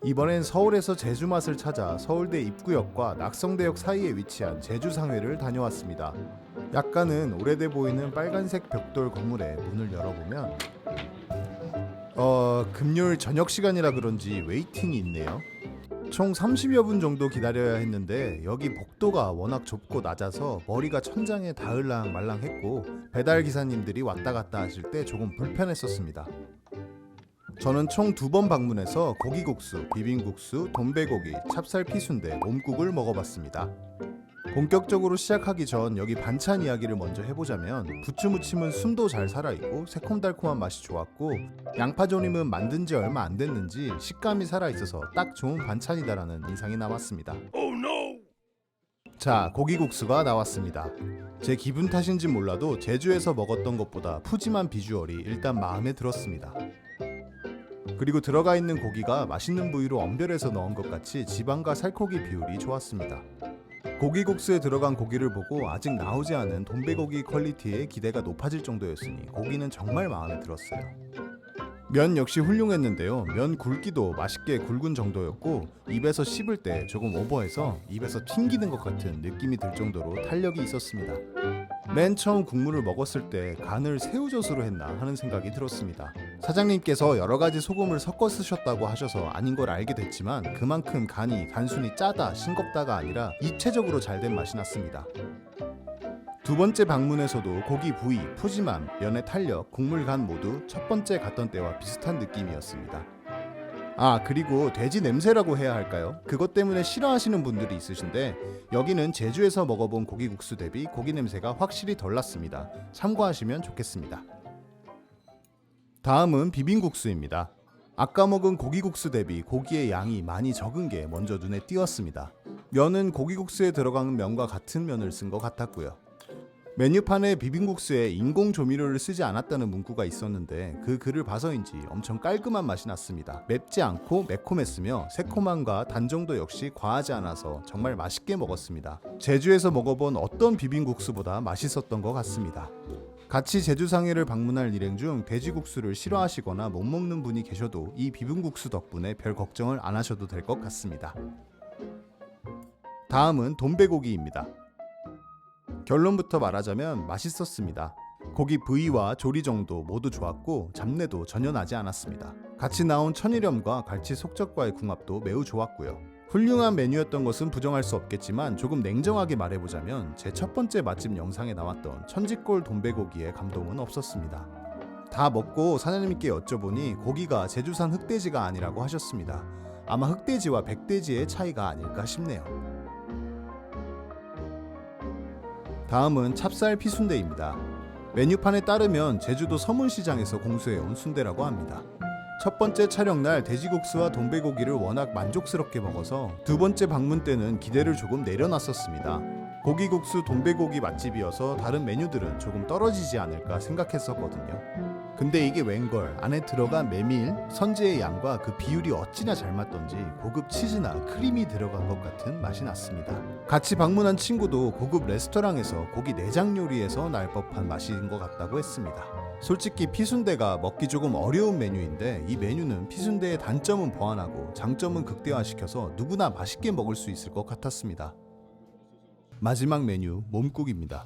이번엔 서울에서 제주 맛을 찾아 서울대 입구역과 낙성대역 사이에 위치한 제주상회를 다녀왔습니다. 약간은 오래돼 보이는 빨간색 벽돌 건물에 문을 열어보면 금요일 저녁 시간이라 그런지 웨이팅이 있네요. 총 30여 분 정도 기다려야 했는데 여기 복도가 워낙 좁고 낮아서 머리가 천장에 닿을랑 말랑했고 배달 기사님들이 왔다 갔다 하실 때 조금 불편했었습니다. 저는 총 2번 방문해서 고기국수, 비빔국수, 돈베고기, 찹쌀 피순대, 몸국을 먹어봤습니다. 본격적으로 시작하기 전 여기 반찬 이야기를 먼저 해보자면 부추무침은 숨도 잘 살아있고 새콤달콤한 맛이 좋았고 양파조림은 만든 지 얼마 안 됐는지 식감이 살아있어서 딱 좋은 반찬이다라는 인상이 남았습니다. 자, 고기국수가 나왔습니다. 제 기분 탓인지 몰라도 제주에서 먹었던 것보다 푸짐한 비주얼이 일단 마음에 들었습니다. 그리고 들어가 있는 고기가 맛있는 부위로 엄별해서 넣은 것 같이 지방과 살코기 비율이 좋았습니다. 고기국수에 들어간 고기를 보고 아직 나오지 않은 돈베고기 퀄리티에 기대가 높아질 정도였으니 고기는 정말 마음에 들었어요. 면 역시 훌륭했는데요. 면 굵기도 맛있게 굵은 정도였고 입에서 씹을 때 조금 오버해서 입에서 튕기는 것 같은 느낌이 들 정도로 탄력이 있었습니다. 맨 처음 국물을 먹었을 때 간을 새우젓으로 했나 하는 생각이 들었습니다. 사장님께서 여러 가지 소금을 섞어 쓰셨다고 하셔서 아닌 걸 알게 됐지만 그만큼 간이 단순히 짜다, 싱겁다가 아니라 입체적으로 잘된 맛이 났습니다. 두 번째 방문에서도 고기 부위, 푸짐함, 면의 탄력, 국물 간 모두 첫 번째 갔던 때와 비슷한 느낌이었습니다. 아, 그리고 돼지 냄새라고 해야 할까요? 그것 때문에 싫어하시는 분들이 있으신데 여기는 제주에서 먹어본 고기국수 대비 고기 냄새가 확실히 덜 났습니다. 참고하시면 좋겠습니다. 다음은 비빔국수입니다. 아까 먹은 고기국수 대비 고기의 양이 많이 적은 게 먼저 눈에 띄었습니다. 면은 고기국수에 들어가는 면과 같은 면을 쓴 것 같았고요. 메뉴판에 비빔국수에 인공 조미료를 쓰지 않았다는 문구가 있었는데 그 글을 봐서인지 엄청 깔끔한 맛이 났습니다. 맵지 않고 매콤했으며 새콤함과 단 정도 역시 과하지 않아서 정말 맛있게 먹었습니다. 제주에서 먹어본 어떤 비빔국수보다 맛있었던 것 같습니다. 같이 제주상회를 방문할 일행 중 돼지국수를 싫어하시거나 못 먹는 분이 계셔도 이 비빔국수 덕분에 별 걱정을 안 하셔도 될 것 같습니다. 다음은 돈베고기입니다. 결론부터 말하자면 맛있었습니다. 고기 부위와 조리 정도 모두 좋았고 잡내도 전혀 나지 않았습니다. 같이 나온 천일염과 갈치 속젓과의 궁합도 매우 좋았고요. 훌륭한 메뉴였던 것은 부정할 수 없겠지만 조금 냉정하게 말해보자면 제 첫 번째 맛집 영상에 나왔던 천지골 돈베고기의 감동은 없었습니다. 다 먹고 사장님께 여쭤보니 고기가 제주산 흑돼지가 아니라고 하셨습니다. 아마 흑돼지와 백돼지의 차이가 아닐까 싶네요. 다음은 찹쌀 피순대입니다. 메뉴판에 따르면 제주도 서문시장에서 공수해온 순대라고 합니다. 첫 번째 촬영날 돼지국수와 돈베고기를 워낙 만족스럽게 먹어서 두 번째 방문 때는 기대를 조금 내려놨었습니다. 고기국수 돈베고기 맛집이어서 다른 메뉴들은 조금 떨어지지 않을까 생각했었거든요. 근데 이게 웬걸 안에 들어간 메밀, 선지의 양과 그 비율이 어찌나 잘 맞던지 고급 치즈나 크림이 들어간 것 같은 맛이 났습니다. 같이 방문한 친구도 고급 레스토랑에서 고기 내장 요리에서 날 법한 맛인 것 같다고 했습니다. 솔직히 피순대가 먹기 조금 어려운 메뉴인데 이 메뉴는 피순대의 단점은 보완하고 장점은 극대화시켜서 누구나 맛있게 먹을 수 있을 것 같았습니다. 마지막 메뉴 몸국입니다.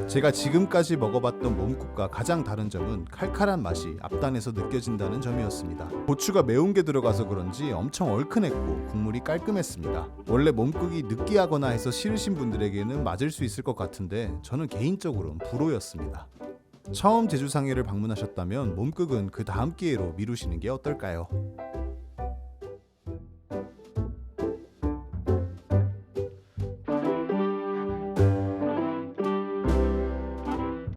제가 지금까지 먹어봤던 몸국과 가장 다른 점은 칼칼한 맛이 앞단에서 느껴진다는 점이었습니다. 고추가 매운 게 들어가서 그런지 엄청 얼큰했고 국물이 깔끔했습니다. 원래 몸국이 느끼하거나 해서 싫으신 분들에게는 맞을 수 있을 것 같은데 저는 개인적으로는 불호였습니다. 처음 제주상회를 방문하셨다면 몸국은 그 다음 기회로 미루시는 게 어떨까요?